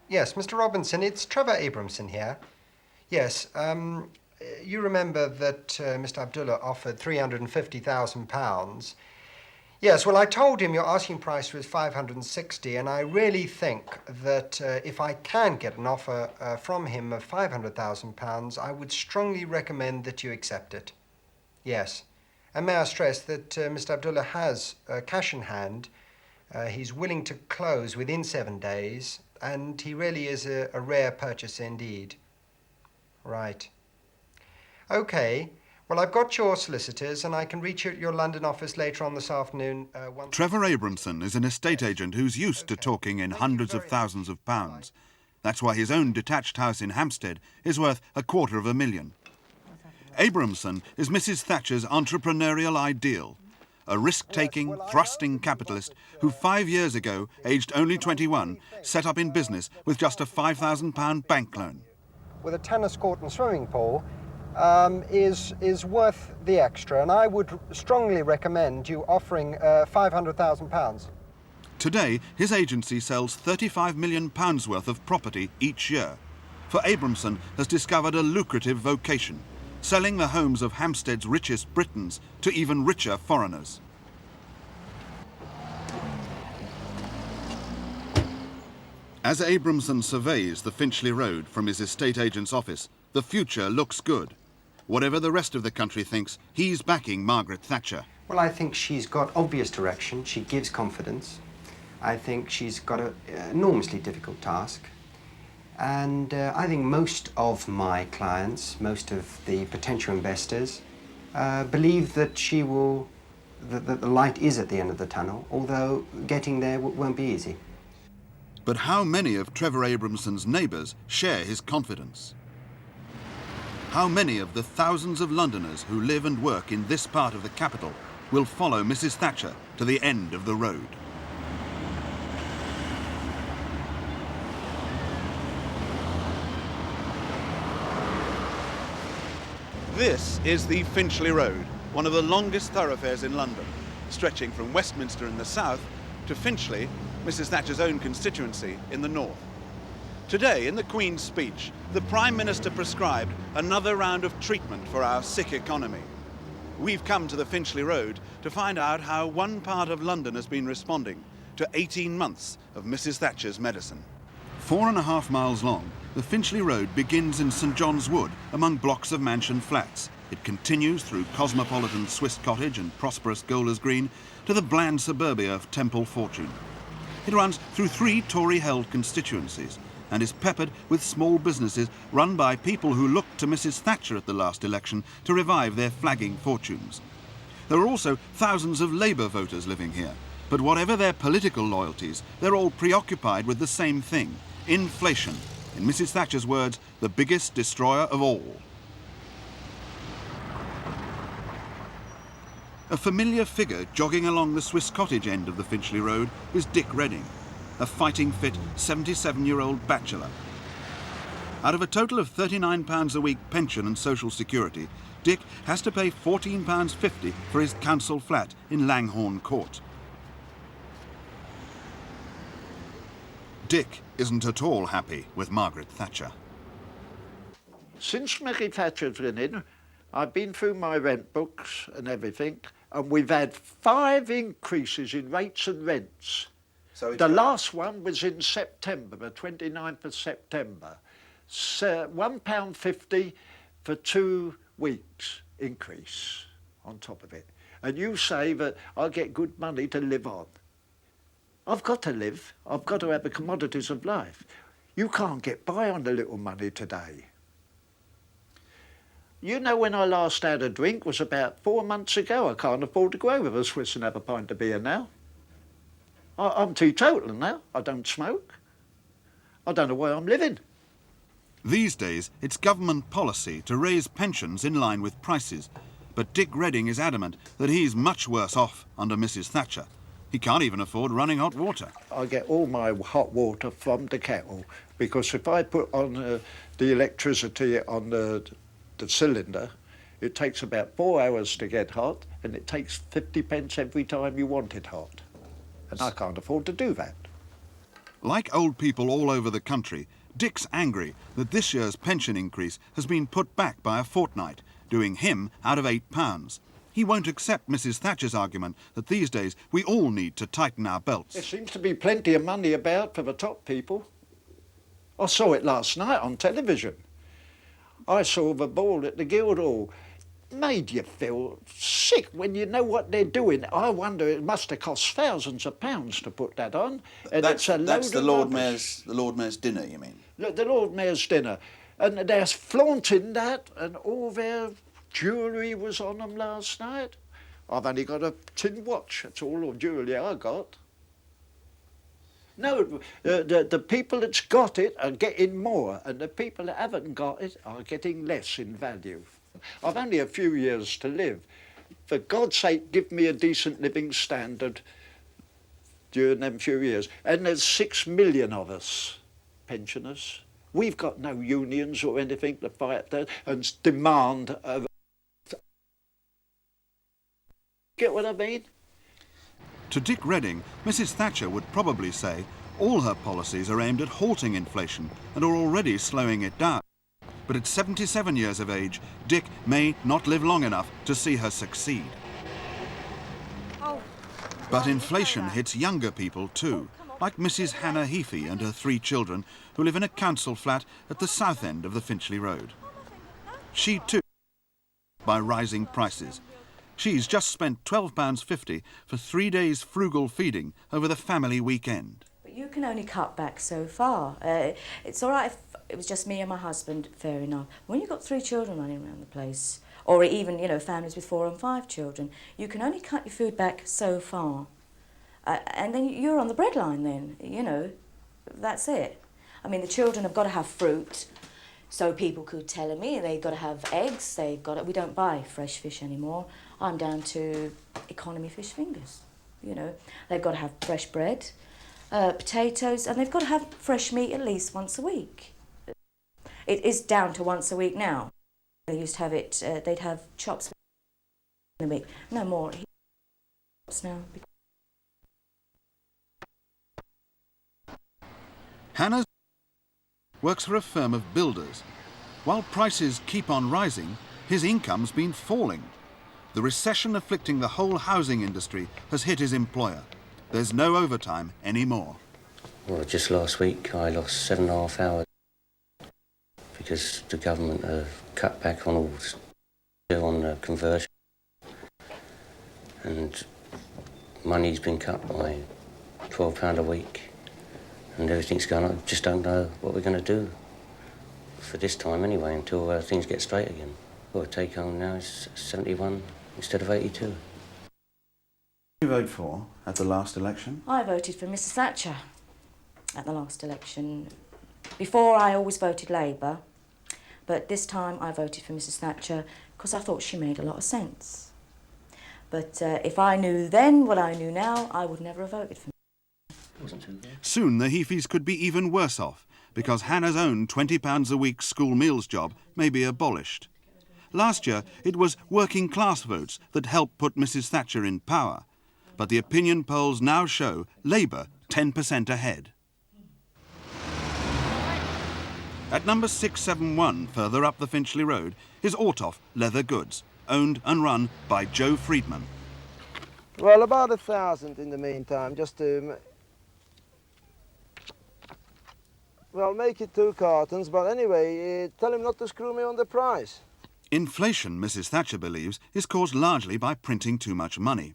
Yes, Mr. Robinson, it's Trevor Abramson here. Yes, you remember that Mr. Abdullah offered £350,000. Yes, well, I told him your asking price was 560, and I really think that if I can get an offer from him of £500,000, I would strongly recommend that you accept it. Yes. And may I stress that Mr. Abdullah has cash in hand. He's willing to close within 7 days, and he really is a rare purchaser indeed. Right. Okay. Well, I've got your solicitors, and I can reach you at your London office later on this afternoon. Trevor Abramson is an estate agent who's used to talking in hundreds of thousands of pounds. That's why his own detached house in Hampstead is worth £250,000. Abramson is Mrs. Thatcher's entrepreneurial ideal, a risk-taking, thrusting capitalist who 5 years ago, aged only 21, set up in business with just a £5,000 bank loan. With a tennis court and swimming pool, is worth the extra, and I would strongly recommend you offering £500,000. Today, his agency sells £35 million worth of property each year. For Abramson has discovered a lucrative vocation, selling the homes of Hampstead's richest Britons to even richer foreigners. As Abramson surveys the Finchley Road from his estate agent's office, the future looks good. Whatever the rest of the country thinks, he's backing Margaret Thatcher. Well, I think she's got obvious direction. She gives confidence. I think she's got an enormously difficult task. And I think most of my clients, most of the potential investors, believe that that the light is at the end of the tunnel, although getting there won't be easy. But how many of Trevor Abramson's neighbours share his confidence? How many of the thousands of Londoners who live and work in this part of the capital will follow Mrs. Thatcher to the end of the road? This is the Finchley Road, one of the longest thoroughfares in London, stretching from Westminster in the south to Finchley, Mrs. Thatcher's own constituency, in the north. Today, in the Queen's speech, the Prime Minister prescribed another round of treatment for our sick economy. We've come to the Finchley Road to find out how one part of London has been responding to 18 months of Mrs. Thatcher's medicine. 4.5 miles long, the Finchley Road begins in St John's Wood among blocks of mansion flats. It continues through cosmopolitan Swiss Cottage and prosperous Golders Green to the bland suburbia of Temple Fortune. It runs through 3 Tory-held constituencies and is peppered with small businesses run by people who looked to Mrs. Thatcher at the last election to revive their flagging fortunes. There are also thousands of Labour voters living here, but whatever their political loyalties, they're all preoccupied with the same thing: inflation. In Mrs. Thatcher's words, the biggest destroyer of all. A familiar figure jogging along the Swiss Cottage end of the Finchley Road is Dick Redding, a fighting-fit 77-year-old bachelor. Out of a total of £39 a week pension and social security, Dick has to pay £14.50 for his council flat in Langhorne Court. Dick isn't at all happy with Margaret Thatcher. Since Mary Thatcher's been in, I've been through my rent books and everything, and we've had 5 increases in rates and rents. So the last one was in September, the 29th of September. £1.50 for 2 weeks increase on top of it. And you say that I get good money to live on. I've got to live. I've got to have the commodities of life. You can't get by on the little money today. You know, when I last had a drink was about 4 months ago. I can't afford to go over the Swiss and have a pint of beer now. I'm teetotal now. I don't smoke. I don't know why I'm living. These days, it's government policy to raise pensions in line with prices. But Dick Redding is adamant that he's much worse off under Mrs. Thatcher. He can't even afford running hot water. I get all my hot water from the kettle, because if I put on the electricity on the cylinder, it takes about 4 hours to get hot, and it takes 50 pence every time you want it hot. And I can't afford to do that. Like old people all over the country, Dick's angry that this year's pension increase has been put back by a fortnight, doing him out of £8. He won't accept Mrs. Thatcher's argument that these days we all need to tighten our belts. There seems to be plenty of money about for the top people. I saw it last night on television. I saw the ball at the Guildhall. Made you feel sick when you know what they're doing. I wonder, it must have cost thousands of pounds to put that on. And That's the Lord rubbish. Mayor's dinner, you mean? The Lord Mayor's dinner. And they're flaunting that, and all their jewellery was on them last night. I've only got a tin watch. That's all the jewellery I got. No, the people that's got it are getting more, and the people that haven't got it are getting less in value. I've only a few years to live. For God's sake, give me a decent living standard during them few years. And there's 6 million of us, pensioners. We've got no unions or anything to fight that and demand of... Get what I mean? To Dick Redding, Mrs. Thatcher would probably say all her policies are aimed at halting inflation and are already slowing it down. But at 77 years of age, Dick may not live long enough to see her succeed. But inflation hits younger people too, like Mrs. Hannah Heafy and her 3 children, who live in a council flat at the south end of the Finchley Road. She too by rising prices. She's just spent £12.50 for 3 days frugal feeding over the family weekend. But you can only cut back so far. It's all right if it was just me and my husband, fair enough. When you've got 3 children running around the place, or even, you know, families with 4 and 5 children, you can only cut your food back so far. And then you're on the breadline then, you know, that's it. I mean, the children have got to have fruit, so people keep telling me they've got to have eggs, we don't buy fresh fish anymore. I'm down to economy fish fingers, you know. They've got to have fresh bread, potatoes, and they've got to have fresh meat at least once a week. It is down to once a week now. They used to have it, they'd have chops in a week. No more. Chops now. Hannah works for a firm of builders. While prices keep on rising, his income's been falling. The recession afflicting the whole housing industry has hit his employer. There's no overtime anymore. Well, just last week I lost 7.5 hours because the government have cut back on all on conversion, and money's been cut by £12 a week, and everything's going on. Just don't know what we're going to do for this time anyway until things get straight again. What I take home now is 71 instead of 82. Who did you vote for at the last election? I voted for Mrs. Thatcher at the last election. Before, I always voted Labour, but this time I voted for Mrs. Thatcher because I thought she made a lot of sense. But if I knew then what I knew now, I would never have voted for her. Soon the Heafys could be even worse off, because Hannah's own £20 a week school meals job may be abolished. Last year, it was working class votes that helped put Mrs. Thatcher in power. But the opinion polls now show Labour 10% ahead. At number 671, further up the Finchley Road, is Ortoff Leather Goods, owned and run by Joe Friedman. Well, about 1,000 in the meantime, just to... Well, make it 2 cartons, but anyway, tell him not to screw me on the price. Inflation, Mrs. Thatcher believes, is caused largely by printing too much money.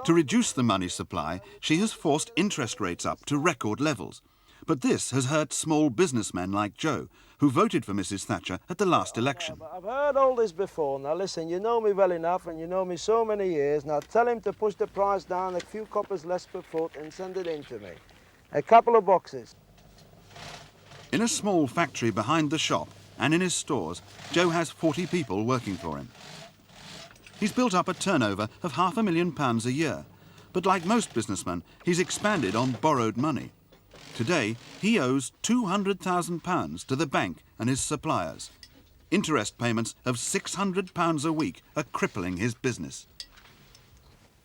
To reduce the money supply, she has forced interest rates up to record levels. But this has hurt small businessmen like Joe, who voted for Mrs. Thatcher at the last election. I've heard all this before. Now listen, you know me well enough and you know me so many years. Now tell him to push the price down a few coppers less per foot and send it in to me. A couple of boxes. In a small factory behind the shop and in his stores, Joe has 40 people working for him. He's built up a turnover of £500,000 a year, but like most businessmen, he's expanded on borrowed money. Today, he owes £200,000 to the bank and his suppliers. Interest payments of £600 a week are crippling his business.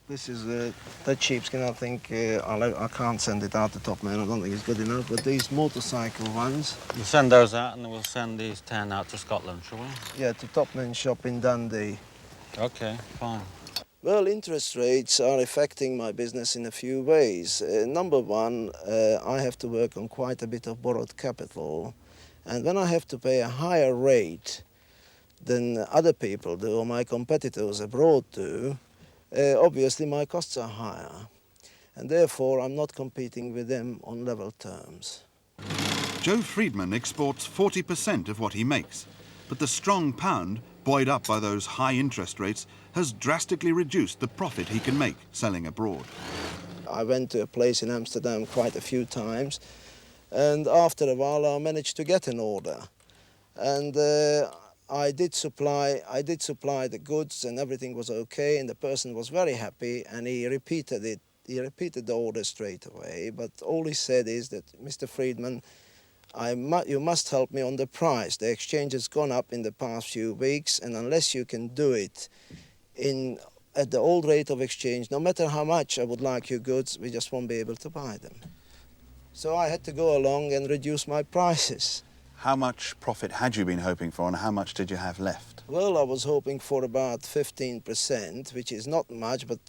This is the cheapskin. I think I can't send it out to Topman. I don't think it's good enough. But these motorcycle ones. We'll send those out and then we'll send these 10 out to Scotland, shall we? Yeah, to Topman's shop in Dundee. OK, fine. Well, interest rates are affecting my business in a few ways. Number one, I have to work on quite a bit of borrowed capital. And when I have to pay a higher rate than other people do or my competitors abroad do, obviously my costs are higher. And therefore, I'm not competing with them on level terms. Joe Friedman exports 40% of what he makes, but the strong pound, buoyed up by those high interest rates, has drastically reduced the profit he can make selling abroad. I went to a place in Amsterdam quite a few times, and after a while I managed to get an order. And I did supply the goods and everything was okay, and the person was very happy, and he repeated it. He repeated the order straight away, but all he said is that, Mr. Friedman, you must help me on the price. The exchange has gone up in the past few weeks, and unless you can do it at the old rate of exchange, no matter how much I would like your goods, we just won't be able to buy them. So I had to go along and reduce my prices. How much profit had you been hoping for and how much did you have left? Well, I was hoping for about 15%, which is not much, but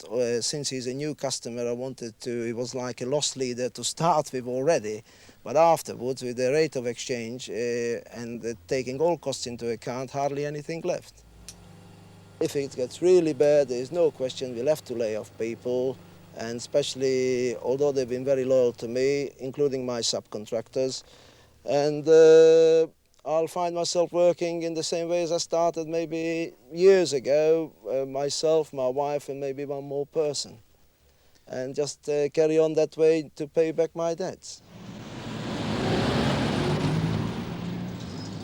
since he's a new customer, I wanted to, he was like a loss leader to start with already. But afterwards, with the rate of exchange and taking all costs into account, hardly anything left. If it gets really bad, there is no question we'll have to lay off people, and especially, although they've been very loyal to me, including my subcontractors, and I'll find myself working in the same way as I started maybe years ago, myself, my wife, and maybe one more person, and just carry on that way to pay back my debts.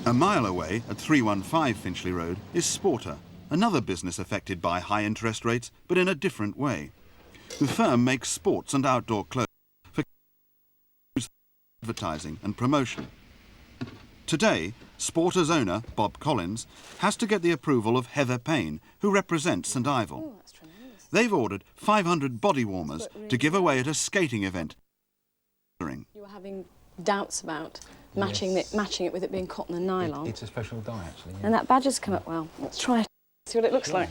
A mile away at 315 Finchley Road is Sporter, another business affected by high interest rates, but in a different way. The firm makes sports and outdoor clothes for advertising and promotion. Today, Sporter's owner, Bob Collins, has to get the approval of Heather Payne, who represents St Ivel. Oh, that's tremendous. They've ordered 500 body warmers to give away at a skating event. You were having doubts about matching it with it being cotton and nylon. It's a special dye, actually. Yeah. And that badge has come up well. Let's try it, see what it looks like.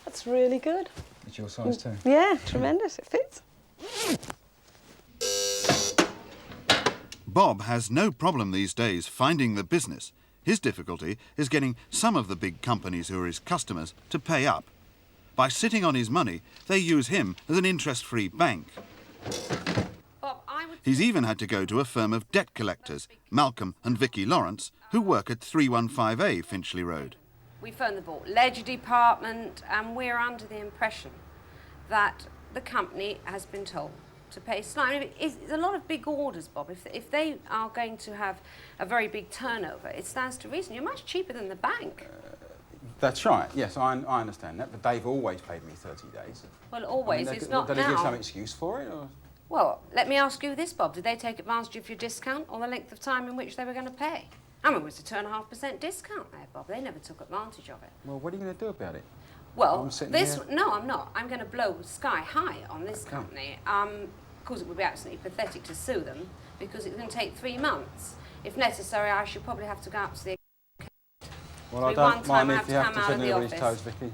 That's really good. It's your size too. Yeah, tremendous. It fits. Bob has no problem these days finding the business. His difficulty is getting some of the big companies who are his customers to pay up. By sitting on his money, they use him as an interest-free bank. Bob, He's even had to go to a firm of debt collectors, Malcolm and Vicky Lawrence, who work at 315A Finchley Road. We phoned the Vault Ledger Department and we're under the impression that the company has been told to pay slightly. It's a lot of big orders, Bob. If they are going to have a very big turnover, it stands to reason. You're much cheaper than the bank. That's right, yes, I understand that, but they've always paid me 30 days. Well, always, it's not did now. they give some excuse for it? Or? Well, let me ask you this, Bob. Did they take advantage of your discount or the length of time in which they were going to pay? I mean, it was a 2.5% discount there, Bob. They never took advantage of it. Well, what are you going to do about it? Well, no, I'm not. I'm going to blow sky high on this company. Of course, it would be absolutely pathetic to sue them because it's going to take 3 months. If necessary, I should probably have to go up to the... Well, I don't mind if you have to send anybody's toes, Vicky.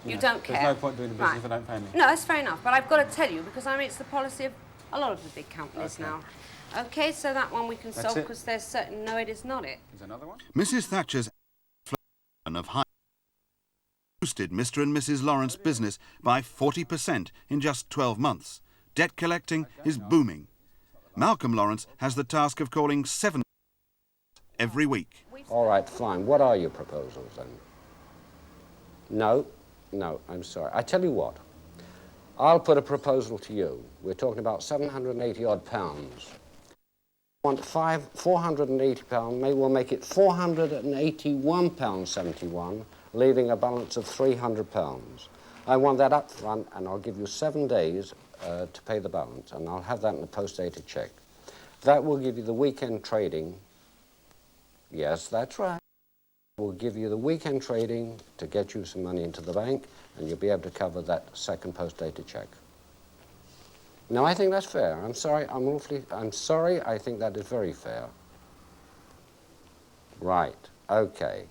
You don't care. There's no point doing the business if they don't pay me. No, that's fair enough. But I've got to tell you, because I mean, it's the policy of a lot of the big companies now. OK, so that one we can solve because there's certain... No, it is not it. There's another one? Mrs. Thatcher's of high boosted Mr. and Mrs. Lawrence business by 40% in just 12 months. Debt collecting is booming. Malcolm Lawrence has the task of calling 7 every week. All right, fine. What are your proposals then? No, I'm sorry. I tell you what. I'll put a proposal to you. We're talking about 780 odd pounds. I want 480 pounds, maybe we'll make it 481 pounds 71, leaving a balance of 300 pounds. I want that up front, and I'll give you 7 days to pay the balance, and I'll have that in a post-dated cheque. That will give you the weekend trading. Yes, that's right. Will give you the weekend trading to get you some money into the bank, and you'll be able to cover that second post-dated cheque. Now, I think that's fair. I'm sorry, I'm sorry, I think that is very fair. Right, okay.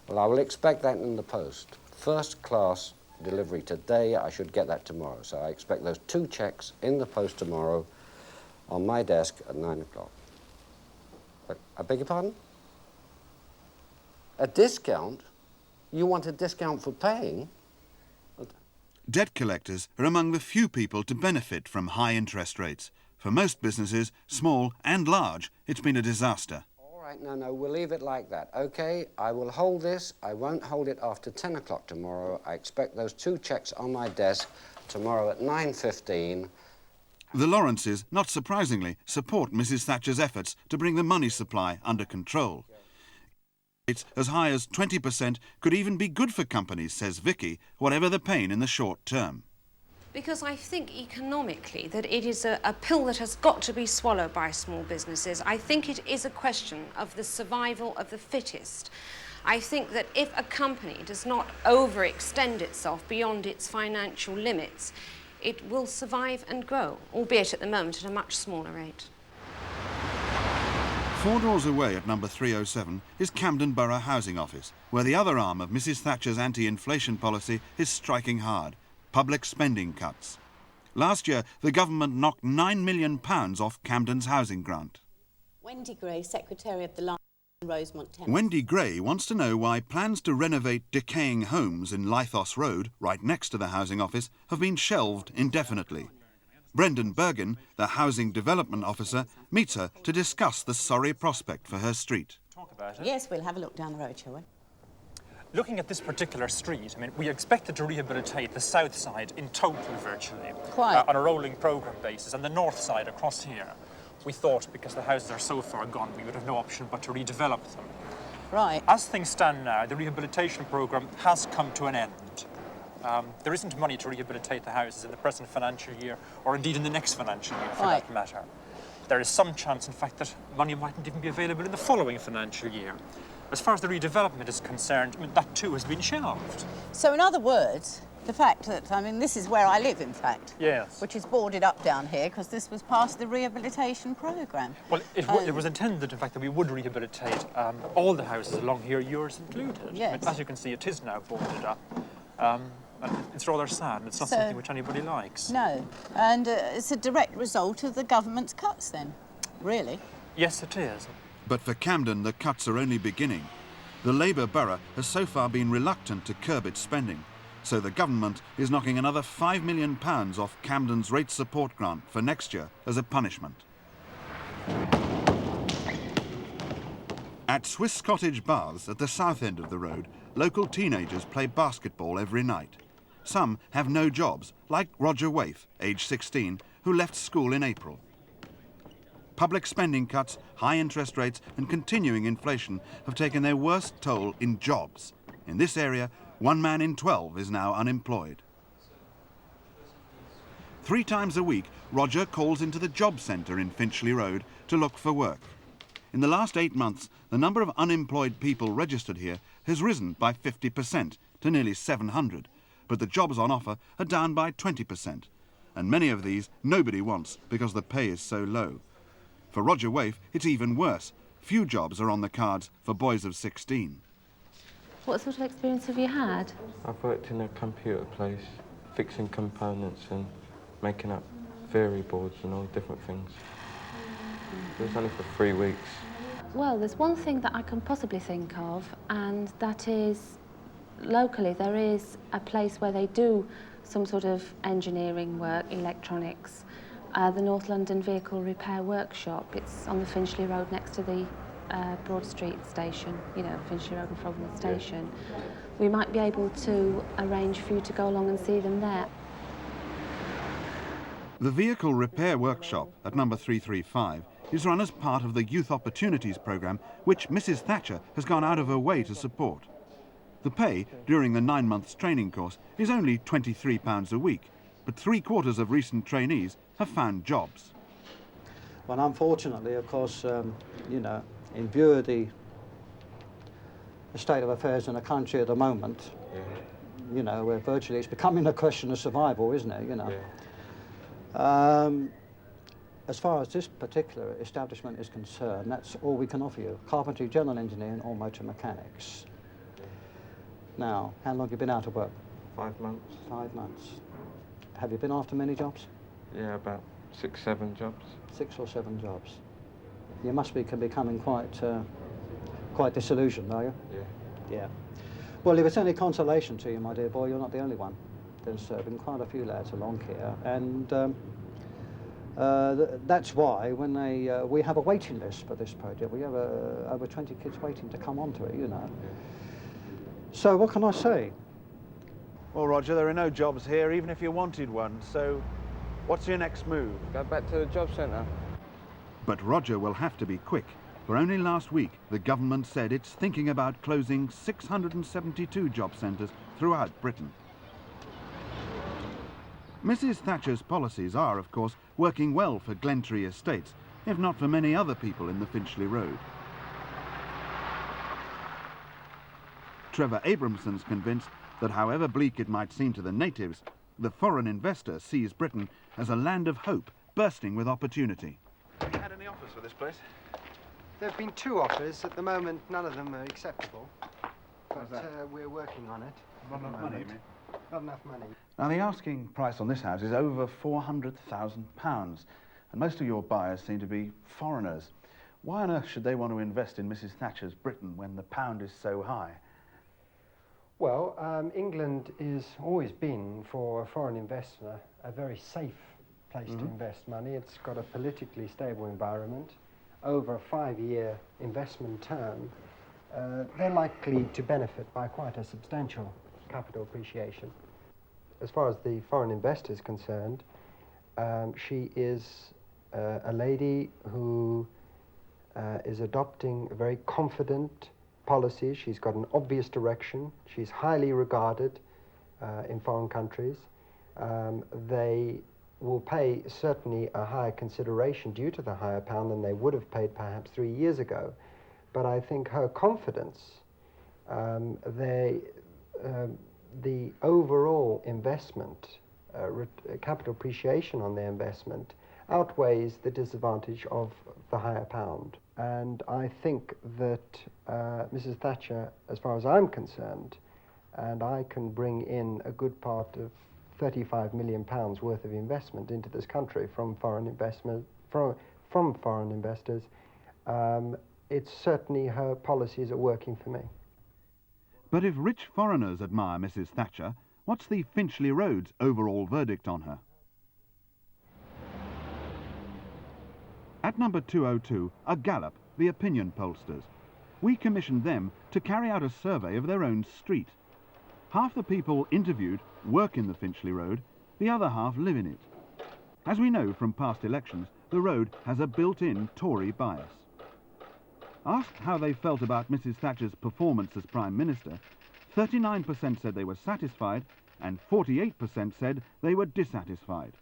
Well, I will expect that in the post. First class delivery today, I should get that tomorrow. So I expect those 2 cheques in the post tomorrow on my desk at 9 o'clock. I beg your pardon? A discount? You want a discount for paying? Debt collectors are among the few people to benefit from high interest rates. For most businesses, small and large, it's been a disaster. All right, no, we'll leave it like that. Okay, I will hold this. I won't hold it after 10 o'clock tomorrow. I expect those 2 cheques on my desk tomorrow at 9:15. The Lawrences, not surprisingly, support Mrs. Thatcher's efforts to bring the money supply under control. Rates as high as 20% could even be good for companies, says Vicky, whatever the pain in the short term. Because I think economically that it is a pill that has got to be swallowed by small businesses. I think it is a question of the survival of the fittest. I think that if a company does not overextend itself beyond its financial limits, it will survive and grow, albeit at the moment at a much smaller rate. 4 doors away at number 307 is Camden Borough Housing Office, where the other arm of Mrs. Thatcher's anti-inflation policy is striking hard: public spending cuts. Last year, the government knocked £9 million off Camden's housing grant. Wendy Gray, Secretary of the Line, Rosemont, Thames. Wendy Gray wants to know why plans to renovate decaying homes in Lythos Road, right next to the housing office, have been shelved indefinitely. Brendan Bergen, the Housing Development Officer, meets her to discuss the sorry prospect for her street. Talk about it. Yes, we'll have a look down the road, shall we? Looking at this particular street, I mean, we expected to rehabilitate the south side in total, virtually, on a rolling programme basis, and the north side across here. We thought, because the houses are so far gone, we would have no option but to redevelop them. Right. As things stand now, the rehabilitation programme has come to an end. There isn't money to rehabilitate the houses in the present financial year, or indeed in the next financial year, for that matter. There is some chance, in fact, that money mightn't even be available in the following financial year. As far as the redevelopment is concerned, I mean, that too has been shelved. So, in other words, the fact that, I mean, this is where I live, in fact. Yes. Which is boarded up down here, because this was part of the rehabilitation programme. Well, it was intended, in fact, that we would rehabilitate all the houses along here, yours included. Yes. I mean, as you can see, it is now boarded up. And it's rather sad, and it's not something which anybody likes. No, and it's a direct result of the government's cuts, then, really. Yes, it is. But for Camden, the cuts are only beginning. The Labour borough has so far been reluctant to curb its spending, so the government is knocking another £5 million off Camden's rate support grant for next year as a punishment. At Swiss Cottage Baths at the south end of the road, local teenagers play basketball every night. Some have no jobs, like Roger Waif, age 16, who left school in April. Public spending cuts, high interest rates and continuing inflation have taken their worst toll in jobs. In this area, 1 man in 12 is now unemployed. 3 times a week, Roger calls into the job centre in Finchley Road to look for work. In the last 8 months, the number of unemployed people registered here has risen by 50% to nearly 700, but the jobs on offer are down by 20%, and many of these nobody wants because the pay is so low. For Roger Waif, it's even worse. Few jobs are on the cards for boys of 16. What sort of experience have you had? I've worked in a computer place, fixing components and making up variables and all different things. It was only for 3 weeks. Well, there's one thing that I can possibly think of, and that is locally there is a place where they do some sort of engineering work, electronics, the North London Vehicle Repair Workshop. It's on the Finchley Road next to the Broad Street station, you know, Finchley Road and Frogmore Station. Yeah. We might be able to arrange for you to go along and see them there. The Vehicle Repair Workshop at number 335 is run as part of the Youth Opportunities programme, which Mrs. Thatcher has gone out of her way to support. The pay during the 9 months training course is only £23 a week, but 3/4 of recent trainees have found jobs. But unfortunately, of course, you know, in view of the state of affairs in the country at the moment, you know, where virtually it's becoming a question of survival, isn't it, you know? As far as this particular establishment is concerned, that's all we can offer you. Carpentry, general engineering or motor mechanics. Now, how long have you been out of work? 5 months. 5 months. Have you been after many jobs? Yeah, about 6, 7 jobs. 6 or 7 jobs. You must be becoming quite disillusioned, are you? Yeah. Yeah. Well, if it's any consolation to you, my dear boy, you're not the only one. There's been quite a few lads along here, and that's why when we have a waiting list for this project. We have over 20 kids waiting to come onto it, you know. So what can I say? Well, Roger, there are no jobs here, even if you wanted one, so what's your next move? Go back to the job centre. But Roger will have to be quick, for only last week the government said it's thinking about closing 672 job centres throughout Britain. Mrs. Thatcher's policies are, of course, working well for Glentree Estates, if not for many other people in the Finchley Road. Trevor Abramson's convinced that however bleak it might seem to the natives, the foreign investor sees Britain as a land of hope, bursting with opportunity. Have you had any offers for this place? There have been 2 offers. At the moment, none of them are acceptable. But we're working on it. Not enough money, you mean? Not enough money. Now, the asking price on this house is over £400,000, and most of your buyers seem to be foreigners. Why on earth should they want to invest in Mrs. Thatcher's Britain when the pound is so high? Well, England has always been, for a foreign investor, a very safe place to invest money. It's got a politically stable environment. Over a 5-year investment term, they're likely to benefit by quite a substantial capital appreciation. As far as the foreign investor is concerned, she is a lady who is adopting a very confident policy. She's got an obvious direction. She's highly regarded in foreign countries. They will pay certainly a higher consideration due to the higher pound than they would have paid perhaps 3 years ago. But I think her confidence, the overall investment, capital appreciation on their investment outweighs the disadvantage of the higher pound. And I think that Mrs. Thatcher, as far as I'm concerned, and I can bring in a good part of £35 million worth of investment into this country from foreign investment, from foreign investors, it's certainly her policies are working for me. But if rich foreigners admire Mrs. Thatcher, what's the Finchley Road's overall verdict on her? At number 202 are Gallup, the opinion pollsters. We commissioned them to carry out a survey of their own street. Half the people interviewed work in the Finchley Road, the other half live in it. As we know from past elections, the road has a built-in Tory bias. Asked how they felt about Mrs. Thatcher's performance as Prime Minister, 39% said they were satisfied and 48% said they were dissatisfied.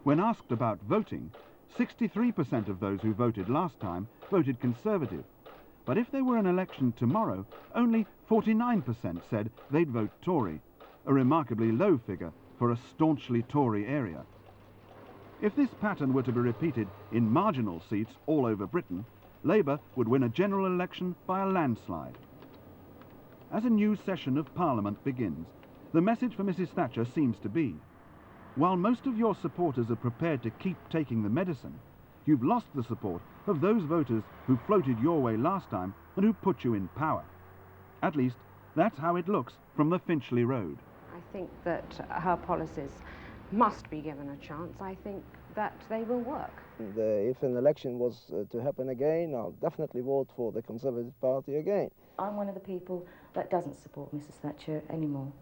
When asked about voting, 63% of those who voted last time voted Conservative. But if there were an election tomorrow, only 49% said they'd vote Tory, a remarkably low figure for a staunchly Tory area. If this pattern were to be repeated in marginal seats all over Britain, Labour would win a general election by a landslide. As a new session of Parliament begins, the message for Mrs. Thatcher seems to be, while most of your supporters are prepared to keep taking the medicine, you've lost the support of those voters who floated your way last time and who put you in power. At least, that's how it looks from the Finchley Road. I think that her policies must be given a chance. I think that they will work. If an election was to happen again, I'll definitely vote for the Conservative Party again. I'm one of the people that doesn't support Mrs. Thatcher anymore.